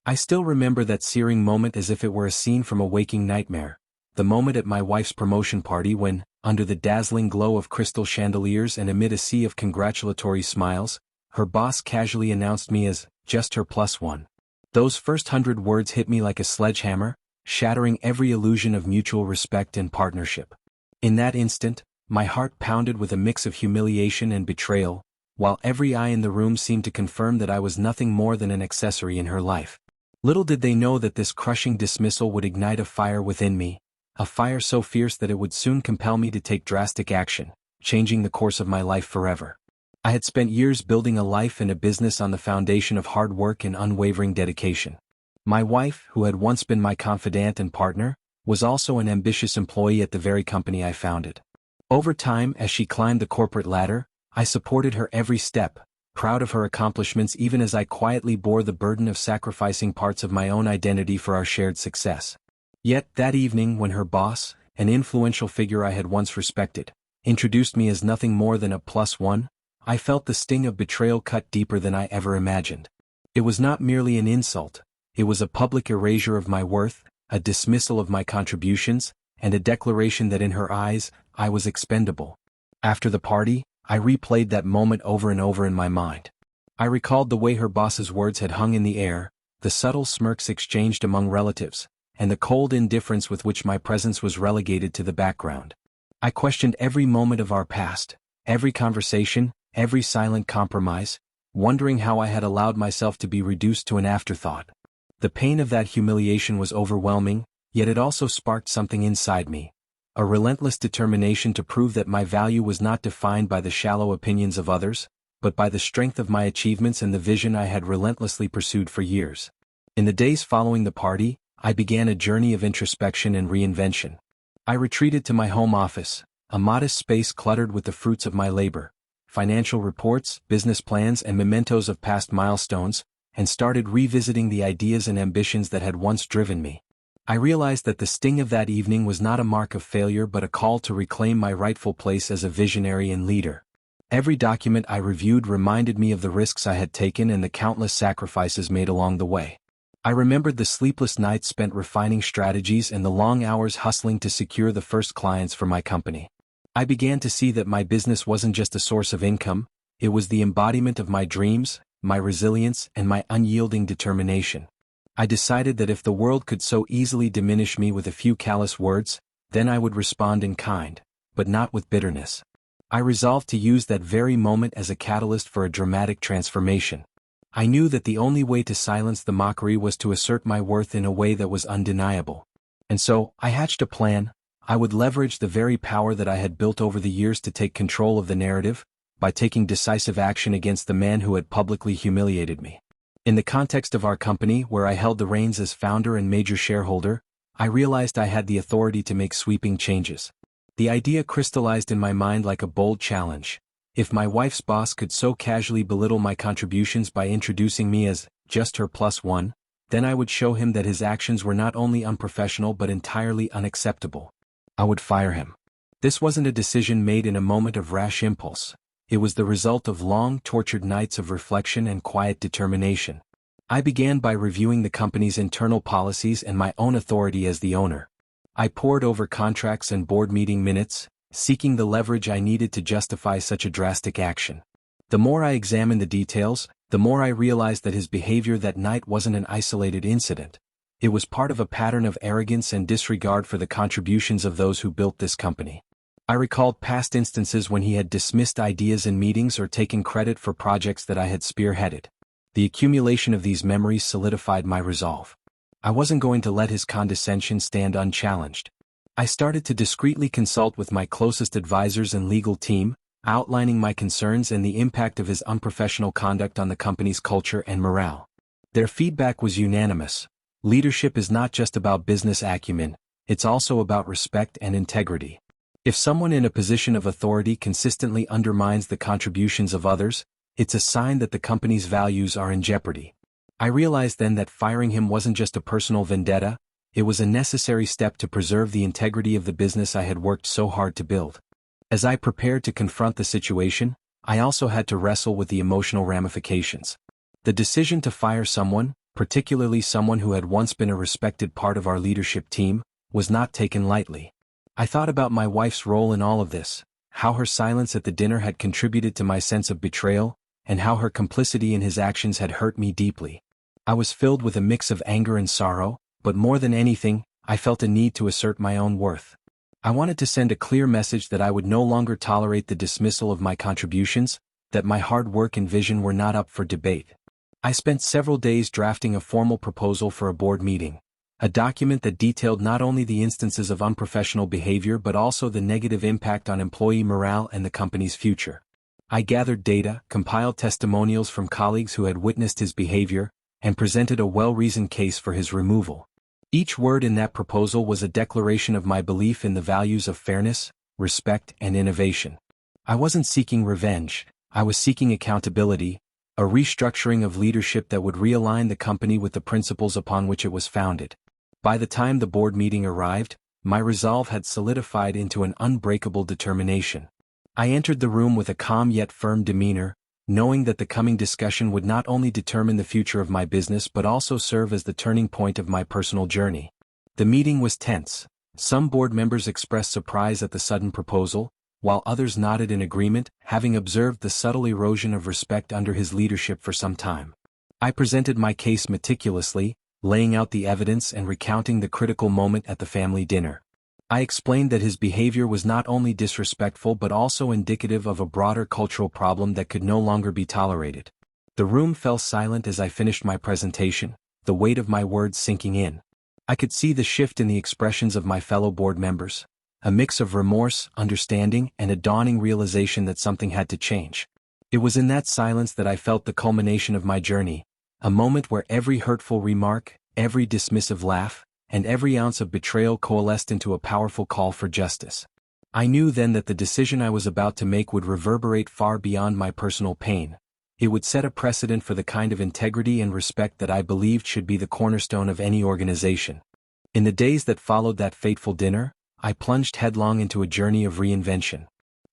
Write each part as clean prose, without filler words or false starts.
I still remember that searing moment as if it were a scene from a waking nightmare. The moment at my wife's promotion party when, under the dazzling glow of crystal chandeliers and amid a sea of congratulatory smiles, her boss casually announced me as just her plus one. Those first 100 words hit me like a sledgehammer, shattering every illusion of mutual respect and partnership. In that instant, my heart pounded with a mix of humiliation and betrayal, while every eye in the room seemed to confirm that I was nothing more than an accessory in her life. Little did they know that this crushing dismissal would ignite a fire within me, a fire so fierce that it would soon compel me to take drastic action, changing the course of my life forever. I had spent years building a life and a business on the foundation of hard work and unwavering dedication. My wife, who had once been my confidant and partner, was also an ambitious employee at the very company I founded. Over time, as she climbed the corporate ladder, I supported her every step, proud of her accomplishments even as I quietly bore the burden of sacrificing parts of my own identity for our shared success. Yet, that evening when her boss, an influential figure I had once respected, introduced me as nothing more than a plus one, I felt the sting of betrayal cut deeper than I ever imagined. It was not merely an insult, it was a public erasure of my worth, a dismissal of my contributions, and a declaration that in her eyes, I was expendable. After the party, I replayed that moment over and over in my mind. I recalled the way her boss's words had hung in the air, the subtle smirks exchanged among relatives, and the cold indifference with which my presence was relegated to the background. I questioned every moment of our past, every conversation, every silent compromise, wondering how I had allowed myself to be reduced to an afterthought. The pain of that humiliation was overwhelming, yet it also sparked something inside me, a relentless determination to prove that my value was not defined by the shallow opinions of others, but by the strength of my achievements and the vision I had relentlessly pursued for years. In the days following the party, I began a journey of introspection and reinvention. I retreated to my home office, a modest space cluttered with the fruits of my labor, financial reports, business plans, and mementos of past milestones, and started revisiting the ideas and ambitions that had once driven me. I realized that the sting of that evening was not a mark of failure but a call to reclaim my rightful place as a visionary and leader. Every document I reviewed reminded me of the risks I had taken and the countless sacrifices made along the way. I remembered the sleepless nights spent refining strategies and the long hours hustling to secure the first clients for my company. I began to see that my business wasn't just a source of income, it was the embodiment of my dreams, my resilience, and my unyielding determination. I decided that if the world could so easily diminish me with a few callous words, then I would respond in kind, but not with bitterness. I resolved to use that very moment as a catalyst for a dramatic transformation. I knew that the only way to silence the mockery was to assert my worth in a way that was undeniable. And so, I hatched a plan. I would leverage the very power that I had built over the years to take control of the narrative, by taking decisive action against the man who had publicly humiliated me. In the context of our company, where I held the reins as founder and major shareholder, I realized I had the authority to make sweeping changes. The idea crystallized in my mind like a bold challenge. If my wife's boss could so casually belittle my contributions by introducing me as just her plus one, then I would show him that his actions were not only unprofessional but entirely unacceptable. I would fire him. This wasn't a decision made in a moment of rash impulse. It was the result of long, tortured nights of reflection and quiet determination. I began by reviewing the company's internal policies and my own authority as the owner. I pored over contracts and board meeting minutes, seeking the leverage I needed to justify such a drastic action. The more I examined the details, the more I realized that his behavior that night wasn't an isolated incident. It was part of a pattern of arrogance and disregard for the contributions of those who built this company. I recalled past instances when he had dismissed ideas in meetings or taken credit for projects that I had spearheaded. The accumulation of these memories solidified my resolve. I wasn't going to let his condescension stand unchallenged. I started to discreetly consult with my closest advisors and legal team, outlining my concerns and the impact of his unprofessional conduct on the company's culture and morale. Their feedback was unanimous. Leadership is not just about business acumen, it's also about respect and integrity. If someone in a position of authority consistently undermines the contributions of others, it's a sign that the company's values are in jeopardy. I realized then that firing him wasn't just a personal vendetta, it was a necessary step to preserve the integrity of the business I had worked so hard to build. As I prepared to confront the situation, I also had to wrestle with the emotional ramifications. The decision to fire someone, particularly someone who had once been a respected part of our leadership team, was not taken lightly. I thought about my wife's role in all of this, how her silence at the dinner had contributed to my sense of betrayal, and how her complicity in his actions had hurt me deeply. I was filled with a mix of anger and sorrow, but more than anything, I felt a need to assert my own worth. I wanted to send a clear message that I would no longer tolerate the dismissal of my contributions, that my hard work and vision were not up for debate. I spent several days drafting a formal proposal for a board meeting, a document that detailed not only the instances of unprofessional behavior but also the negative impact on employee morale and the company's future. I gathered data, compiled testimonials from colleagues who had witnessed his behavior, and presented a well-reasoned case for his removal. Each word in that proposal was a declaration of my belief in the values of fairness, respect, and innovation. I wasn't seeking revenge, I was seeking accountability, a restructuring of leadership that would realign the company with the principles upon which it was founded. By the time the board meeting arrived, my resolve had solidified into an unbreakable determination. I entered the room with a calm yet firm demeanor, knowing that the coming discussion would not only determine the future of my business but also serve as the turning point of my personal journey. The meeting was tense. Some board members expressed surprise at the sudden proposal, while others nodded in agreement, having observed the subtle erosion of respect under his leadership for some time. I presented my case meticulously, laying out the evidence and recounting the critical moment at the family dinner. I explained that his behavior was not only disrespectful but also indicative of a broader cultural problem that could no longer be tolerated. The room fell silent as I finished my presentation, the weight of my words sinking in. I could see the shift in the expressions of my fellow board members, a mix of remorse, understanding, and a dawning realization that something had to change. It was in that silence that I felt the culmination of my journey, a moment where every hurtful remark, every dismissive laugh, and every ounce of betrayal coalesced into a powerful call for justice. I knew then that the decision I was about to make would reverberate far beyond my personal pain. It would set a precedent for the kind of integrity and respect that I believed should be the cornerstone of any organization. In the days that followed that fateful dinner, I plunged headlong into a journey of reinvention.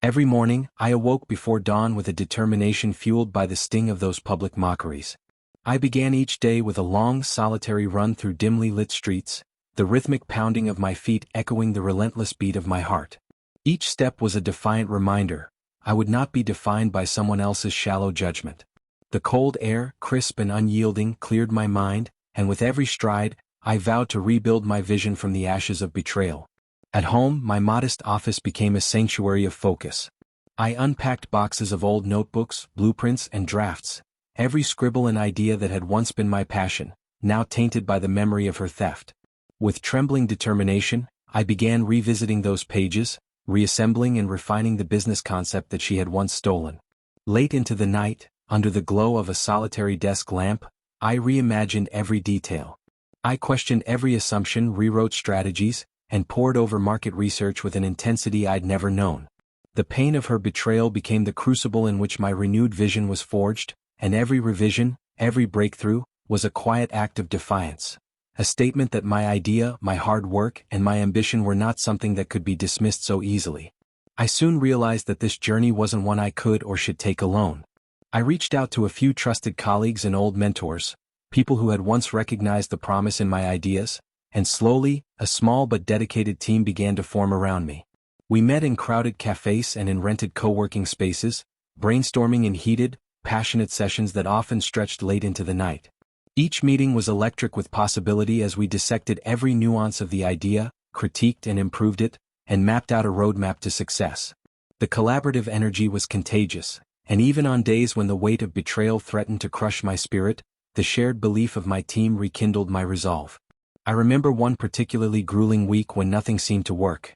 Every morning, I awoke before dawn with a determination fueled by the sting of those public mockeries. I began each day with a long, solitary run through dimly lit streets, the rhythmic pounding of my feet echoing the relentless beat of my heart. Each step was a defiant reminder, I would not be defined by someone else's shallow judgment. The cold air, crisp and unyielding, cleared my mind, and with every stride, I vowed to rebuild my vision from the ashes of betrayal. At home, my modest office became a sanctuary of focus. I unpacked boxes of old notebooks, blueprints, and drafts, every scribble and idea that had once been my passion, now tainted by the memory of her theft. With trembling determination, I began revisiting those pages, reassembling and refining the business concept that she had once stolen. Late into the night, under the glow of a solitary desk lamp, I reimagined every detail. I questioned every assumption, rewrote strategies, and pored over market research with an intensity I'd never known. The pain of her betrayal became the crucible in which my renewed vision was forged, and every revision, every breakthrough, was a quiet act of defiance. A statement that my idea, my hard work, and my ambition were not something that could be dismissed so easily. I soon realized that this journey wasn't one I could or should take alone. I reached out to a few trusted colleagues and old mentors, people who had once recognized the promise in my ideas, and slowly, a small but dedicated team began to form around me. We met in crowded cafes and in rented co-working spaces, brainstorming in heated, passionate sessions that often stretched late into the night. Each meeting was electric with possibility as we dissected every nuance of the idea, critiqued and improved it, and mapped out a roadmap to success. The collaborative energy was contagious, and even on days when the weight of betrayal threatened to crush my spirit, the shared belief of my team rekindled my resolve. I remember one particularly grueling week when nothing seemed to work.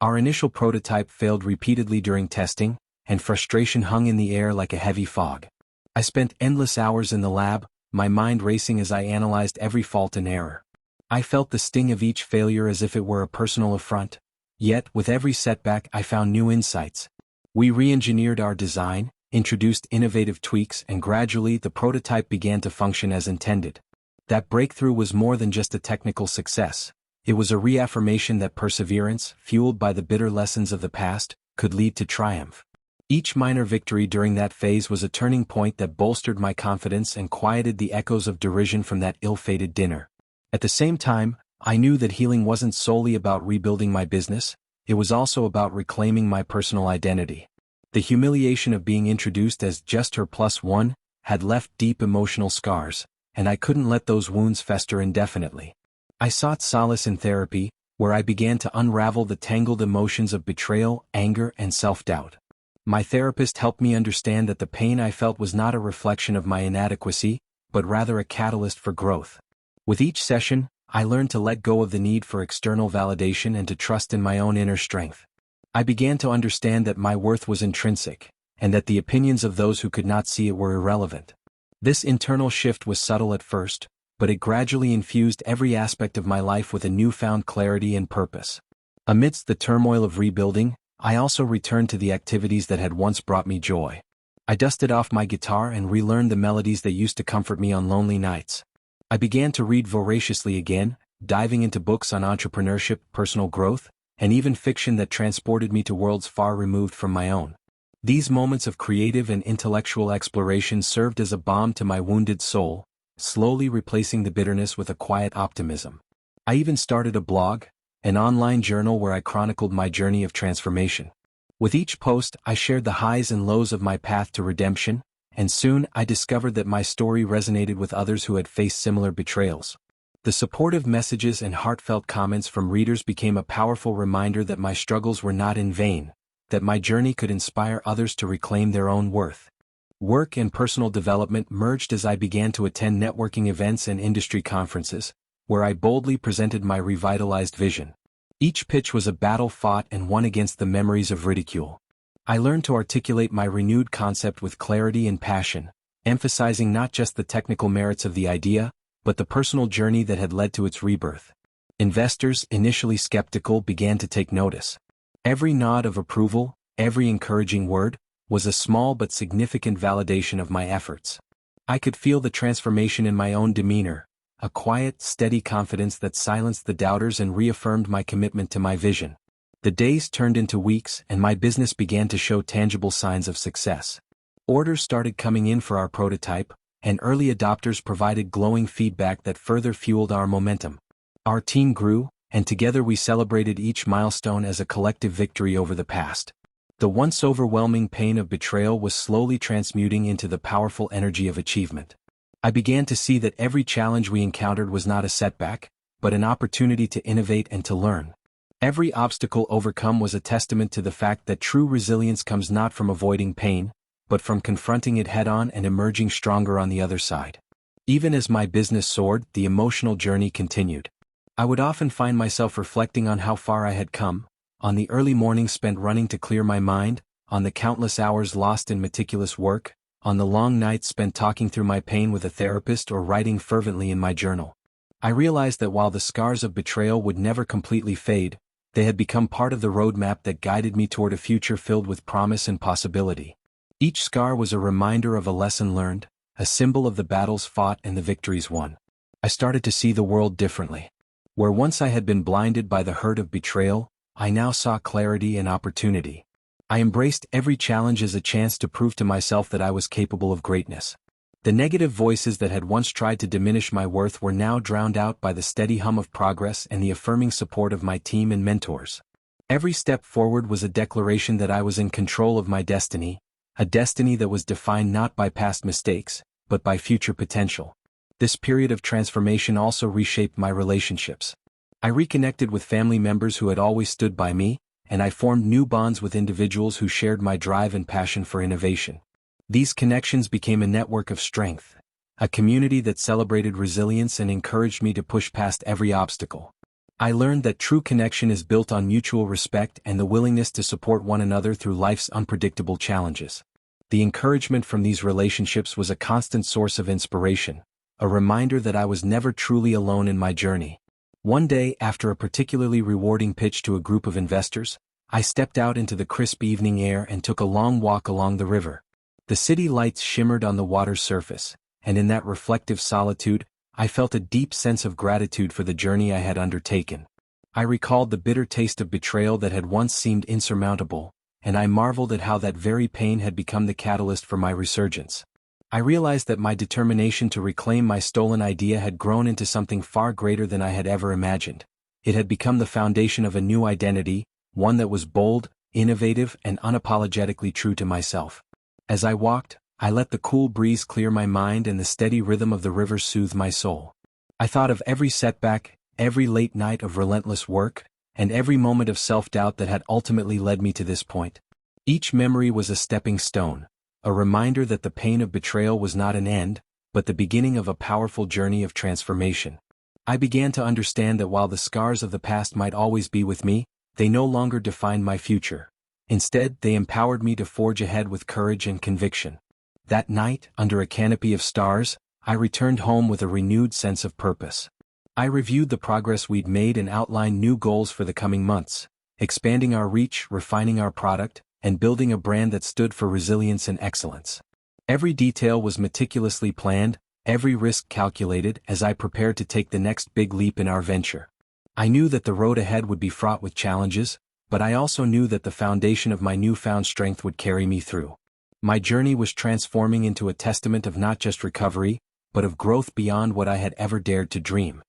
Our initial prototype failed repeatedly during testing, and frustration hung in the air like a heavy fog. I spent endless hours in the lab, my mind racing as I analyzed every fault and error. I felt the sting of each failure as if it were a personal affront. Yet, with every setback I found new insights. We re-engineered our design, introduced innovative tweaks, and gradually the prototype began to function as intended. That breakthrough was more than just a technical success. It was a reaffirmation that perseverance, fueled by the bitter lessons of the past, could lead to triumph. Each minor victory during that phase was a turning point that bolstered my confidence and quieted the echoes of derision from that ill-fated dinner. At the same time, I knew that healing wasn't solely about rebuilding my business, it was also about reclaiming my personal identity. The humiliation of being introduced as just her plus one had left deep emotional scars, and I couldn't let those wounds fester indefinitely. I sought solace in therapy, where I began to unravel the tangled emotions of betrayal, anger, and self-doubt. My therapist helped me understand that the pain I felt was not a reflection of my inadequacy, but rather a catalyst for growth. With each session, I learned to let go of the need for external validation and to trust in my own inner strength. I began to understand that my worth was intrinsic, and that the opinions of those who could not see it were irrelevant. This internal shift was subtle at first, but it gradually infused every aspect of my life with a newfound clarity and purpose. Amidst the turmoil of rebuilding, I also returned to the activities that had once brought me joy. I dusted off my guitar and relearned the melodies that used to comfort me on lonely nights. I began to read voraciously again, diving into books on entrepreneurship, personal growth, and even fiction that transported me to worlds far removed from my own. These moments of creative and intellectual exploration served as a balm to my wounded soul, slowly replacing the bitterness with a quiet optimism. I even started a blog, an online journal where I chronicled my journey of transformation. With each post, I shared the highs and lows of my path to redemption, and soon I discovered that my story resonated with others who had faced similar betrayals. The supportive messages and heartfelt comments from readers became a powerful reminder that my struggles were not in vain, that my journey could inspire others to reclaim their own worth. Work and personal development merged as I began to attend networking events and industry conferences, where I boldly presented my revitalized vision. Each pitch was a battle fought and won against the memories of ridicule. I learned to articulate my renewed concept with clarity and passion, emphasizing not just the technical merits of the idea, but the personal journey that had led to its rebirth. Investors, initially skeptical, began to take notice. Every nod of approval, every encouraging word, was a small but significant validation of my efforts. I could feel the transformation in my own demeanor, a quiet, steady confidence that silenced the doubters and reaffirmed my commitment to my vision. The days turned into weeks, and my business began to show tangible signs of success. Orders started coming in for our prototype, and early adopters provided glowing feedback that further fueled our momentum. Our team grew, and together we celebrated each milestone as a collective victory over the past. The once overwhelming pain of betrayal was slowly transmuting into the powerful energy of achievement. I began to see that every challenge we encountered was not a setback, but an opportunity to innovate and to learn. Every obstacle overcome was a testament to the fact that true resilience comes not from avoiding pain, but from confronting it head-on and emerging stronger on the other side. Even as my business soared, the emotional journey continued. I would often find myself reflecting on how far I had come, on the early mornings spent running to clear my mind, on the countless hours lost in meticulous work, on the long nights spent talking through my pain with a therapist or writing fervently in my journal. I realized that while the scars of betrayal would never completely fade, they had become part of the roadmap that guided me toward a future filled with promise and possibility. Each scar was a reminder of a lesson learned, a symbol of the battles fought and the victories won. I started to see the world differently. Where once I had been blinded by the hurt of betrayal, I now saw clarity and opportunity. I embraced every challenge as a chance to prove to myself that I was capable of greatness. The negative voices that had once tried to diminish my worth were now drowned out by the steady hum of progress and the affirming support of my team and mentors. Every step forward was a declaration that I was in control of my destiny, a destiny that was defined not by past mistakes, but by future potential. This period of transformation also reshaped my relationships. I reconnected with family members who had always stood by me, and I formed new bonds with individuals who shared my drive and passion for innovation. These connections became a network of strength, a community that celebrated resilience and encouraged me to push past every obstacle. I learned that true connection is built on mutual respect and the willingness to support one another through life's unpredictable challenges. The encouragement from these relationships was a constant source of inspiration, a reminder that I was never truly alone in my journey. One day, after a particularly rewarding pitch to a group of investors, I stepped out into the crisp evening air and took a long walk along the river. The city lights shimmered on the water's surface, and in that reflective solitude, I felt a deep sense of gratitude for the journey I had undertaken. I recalled the bitter taste of betrayal that had once seemed insurmountable, and I marveled at how that very pain had become the catalyst for my resurgence. I realized that my determination to reclaim my stolen idea had grown into something far greater than I had ever imagined. It had become the foundation of a new identity, one that was bold, innovative, and unapologetically true to myself. As I walked, I let the cool breeze clear my mind and the steady rhythm of the river soothe my soul. I thought of every setback, every late night of relentless work, and every moment of self-doubt that had ultimately led me to this point. Each memory was a stepping stone, a reminder that the pain of betrayal was not an end, but the beginning of a powerful journey of transformation. I began to understand that while the scars of the past might always be with me, they no longer defined my future. Instead, they empowered me to forge ahead with courage and conviction. That night, under a canopy of stars, I returned home with a renewed sense of purpose. I reviewed the progress we'd made and outlined new goals for the coming months, expanding our reach, refining our product, and building a brand that stood for resilience and excellence. Every detail was meticulously planned, every risk calculated as I prepared to take the next big leap in our venture. I knew that the road ahead would be fraught with challenges, but I also knew that the foundation of my newfound strength would carry me through. My journey was transforming into a testament of not just recovery, but of growth beyond what I had ever dared to dream.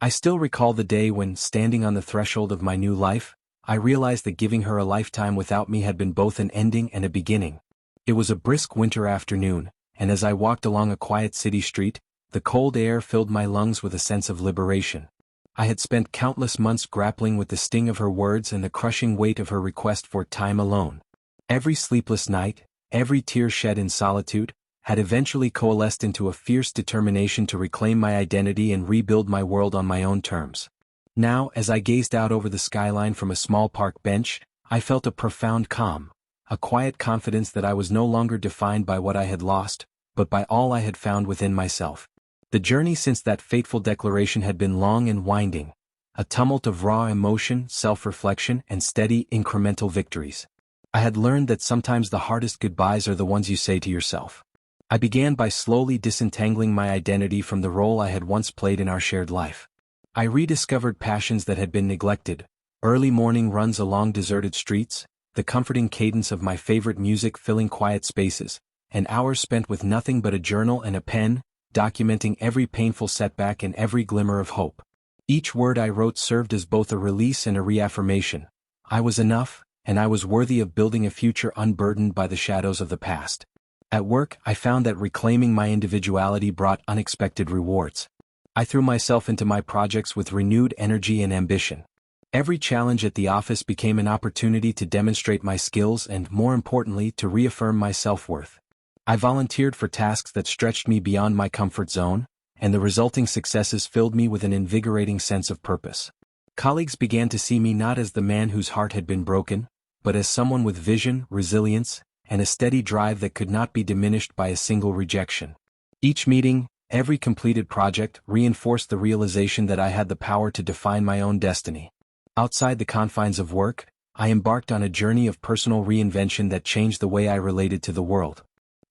I still recall the day when, standing on the threshold of my new life, I realized that giving her a lifetime without me had been both an ending and a beginning. It was a brisk winter afternoon, and as I walked along a quiet city street, the cold air filled my lungs with a sense of liberation. I had spent countless months grappling with the sting of her words and the crushing weight of her request for time alone. Every sleepless night, every tear shed in solitude, had eventually coalesced into a fierce determination to reclaim my identity and rebuild my world on my own terms. Now, as I gazed out over the skyline from a small park bench, I felt a profound calm, a quiet confidence that I was no longer defined by what I had lost, but by all I had found within myself. The journey since that fateful declaration had been long and winding, a tumult of raw emotion, self-reflection, and steady, incremental victories. I had learned that sometimes the hardest goodbyes are the ones you say to yourself. I began by slowly disentangling my identity from the role I had once played in our shared life. I rediscovered passions that had been neglected, early morning runs along deserted streets, the comforting cadence of my favorite music filling quiet spaces, and hours spent with nothing but a journal and a pen, documenting every painful setback and every glimmer of hope. Each word I wrote served as both a release and a reaffirmation. I was enough, and I was worthy of building a future unburdened by the shadows of the past. At work, I found that reclaiming my individuality brought unexpected rewards. I threw myself into my projects with renewed energy and ambition. Every challenge at the office became an opportunity to demonstrate my skills and, more importantly, to reaffirm my self-worth. I volunteered for tasks that stretched me beyond my comfort zone, and the resulting successes filled me with an invigorating sense of purpose. Colleagues began to see me not as the man whose heart had been broken, but as someone with vision, resilience, and a steady drive that could not be diminished by a single rejection. Each meeting, every completed project, reinforced the realization that I had the power to define my own destiny. Outside the confines of work, I embarked on a journey of personal reinvention that changed the way I related to the world.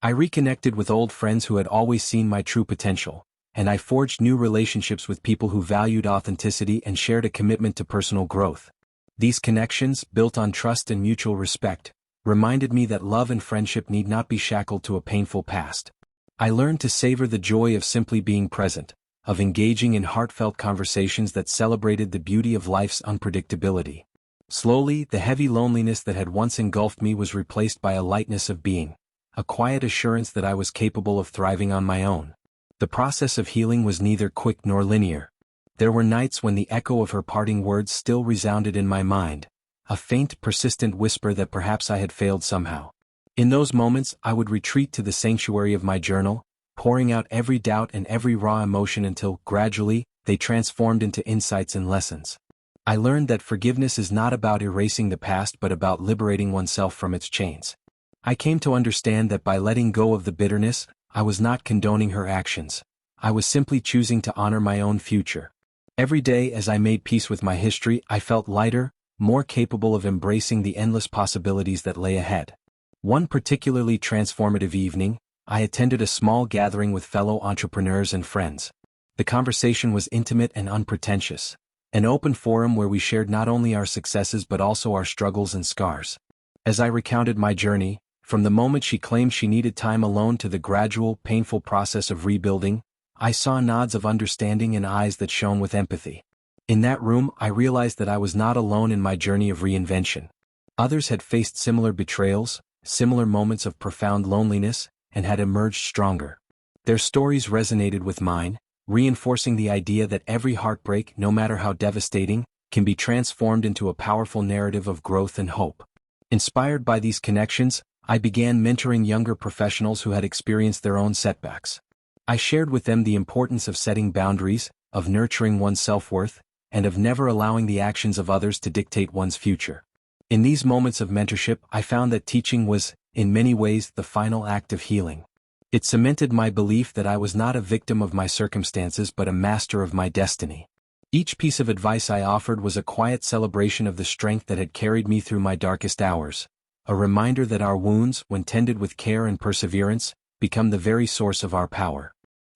I reconnected with old friends who had always seen my true potential, and I forged new relationships with people who valued authenticity and shared a commitment to personal growth. These connections, built on trust and mutual respect, reminded me that love and friendship need not be shackled to a painful past. I learned to savor the joy of simply being present, of engaging in heartfelt conversations that celebrated the beauty of life's unpredictability. Slowly, the heavy loneliness that had once engulfed me was replaced by a lightness of being, a quiet assurance that I was capable of thriving on my own. The process of healing was neither quick nor linear. There were nights when the echo of her parting words still resounded in my mind, a faint, persistent whisper that perhaps I had failed somehow. In those moments, I would retreat to the sanctuary of my journal, pouring out every doubt and every raw emotion until, gradually, they transformed into insights and lessons. I learned that forgiveness is not about erasing the past but about liberating oneself from its chains. I came to understand that by letting go of the bitterness, I was not condoning her actions. I was simply choosing to honor my own future. Every day as I made peace with my history, I felt lighter, more capable of embracing the endless possibilities that lay ahead. One particularly transformative evening, I attended a small gathering with fellow entrepreneurs and friends. The conversation was intimate and unpretentious, an open forum where we shared not only our successes but also our struggles and scars. As I recounted my journey, from the moment she claimed she needed time alone to the gradual, painful process of rebuilding, I saw nods of understanding and eyes that shone with empathy. In that room, I realized that I was not alone in my journey of reinvention. Others had faced similar betrayals, similar moments of profound loneliness, and had emerged stronger. Their stories resonated with mine, reinforcing the idea that every heartbreak, no matter how devastating, can be transformed into a powerful narrative of growth and hope. Inspired by these connections, I began mentoring younger professionals who had experienced their own setbacks. I shared with them the importance of setting boundaries, of nurturing one's self-worth, and of never allowing the actions of others to dictate one's future. In these moments of mentorship, I found that teaching was, in many ways, the final act of healing. It cemented my belief that I was not a victim of my circumstances but a master of my destiny. Each piece of advice I offered was a quiet celebration of the strength that had carried me through my darkest hours, a reminder that our wounds, when tended with care and perseverance, become the very source of our power.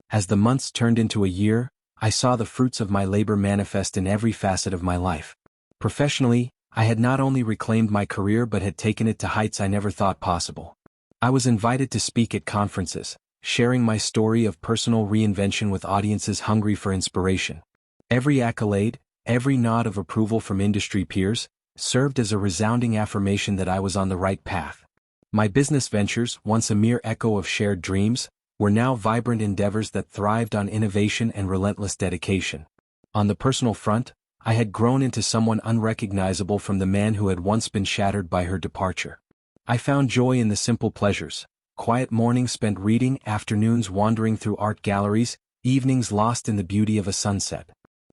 As the months turned into a year, I saw the fruits of my labor manifest in every facet of my life. Professionally, I had not only reclaimed my career but had taken it to heights I never thought possible. I was invited to speak at conferences, sharing my story of personal reinvention with audiences hungry for inspiration. Every accolade, every nod of approval from industry peers, served as a resounding affirmation that I was on the right path. My business ventures, once a mere echo of shared dreams, were now vibrant endeavors that thrived on innovation and relentless dedication. On the personal front, I had grown into someone unrecognizable from the man who had once been shattered by her departure. I found joy in the simple pleasures, quiet mornings spent reading, afternoons wandering through art galleries, evenings lost in the beauty of a sunset.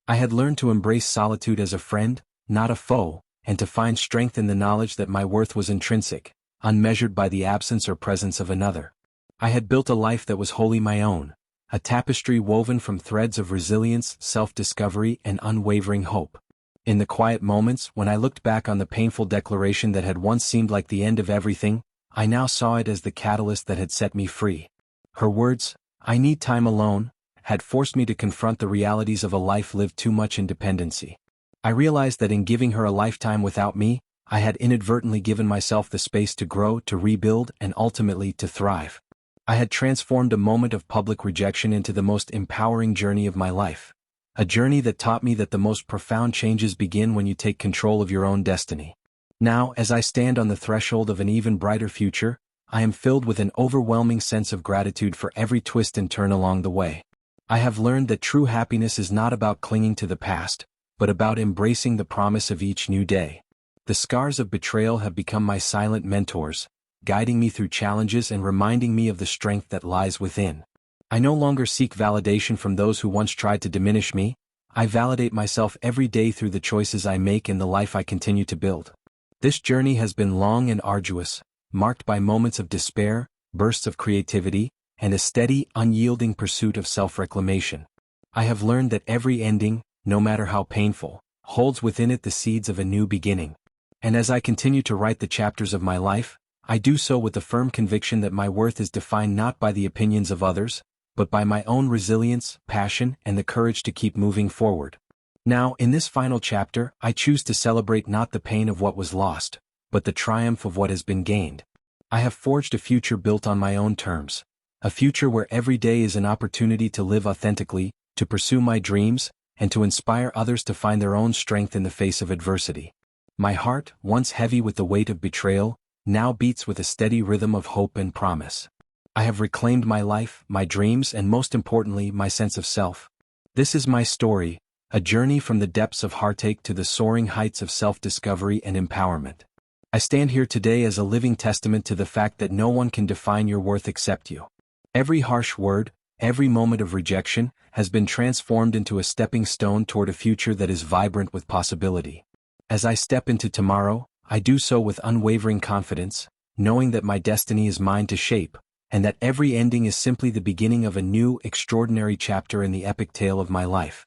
I had learned to embrace solitude as a friend, not a foe, and to find strength in the knowledge that my worth was intrinsic, unmeasured by the absence or presence of another. I had built a life that was wholly my own, a tapestry woven from threads of resilience, self-discovery, and unwavering hope. In the quiet moments, when I looked back on the painful declaration that had once seemed like the end of everything, I now saw it as the catalyst that had set me free. Her words, "I need time alone," had forced me to confront the realities of a life lived too much in dependency. I realized that in giving her a lifetime without me, I had inadvertently given myself the space to grow, to rebuild, and ultimately to thrive. I had transformed a moment of public rejection into the most empowering journey of my life. A journey that taught me that the most profound changes begin when you take control of your own destiny. Now, as I stand on the threshold of an even brighter future, I am filled with an overwhelming sense of gratitude for every twist and turn along the way. I have learned that true happiness is not about clinging to the past, but about embracing the promise of each new day. The scars of betrayal have become my silent mentors, guiding me through challenges and reminding me of the strength that lies within. I no longer seek validation from those who once tried to diminish me. I validate myself every day through the choices I make and the life I continue to build. This journey has been long and arduous, marked by moments of despair, bursts of creativity, and a steady, unyielding pursuit of self-reclamation. I have learned that every ending, no matter how painful, holds within it the seeds of a new beginning. And as I continue to write the chapters of my life, I do so with the firm conviction that my worth is defined not by the opinions of others, but by my own resilience, passion, and the courage to keep moving forward. Now, in this final chapter, I choose to celebrate not the pain of what was lost, but the triumph of what has been gained. I have forged a future built on my own terms, a future where every day is an opportunity to live authentically, to pursue my dreams, and to inspire others to find their own strength in the face of adversity. My heart, once heavy with the weight of betrayal, now beats with a steady rhythm of hope and promise. I have reclaimed my life, my dreams, and most importantly, my sense of self. This is my story, a journey from the depths of heartache to the soaring heights of self-discovery and empowerment. I stand here today as a living testament to the fact that no one can define your worth except you. Every harsh word, every moment of rejection, has been transformed into a stepping stone toward a future that is vibrant with possibility. As I step into tomorrow, I do so with unwavering confidence, knowing that my destiny is mine to shape, and that every ending is simply the beginning of a new, extraordinary chapter in the epic tale of my life.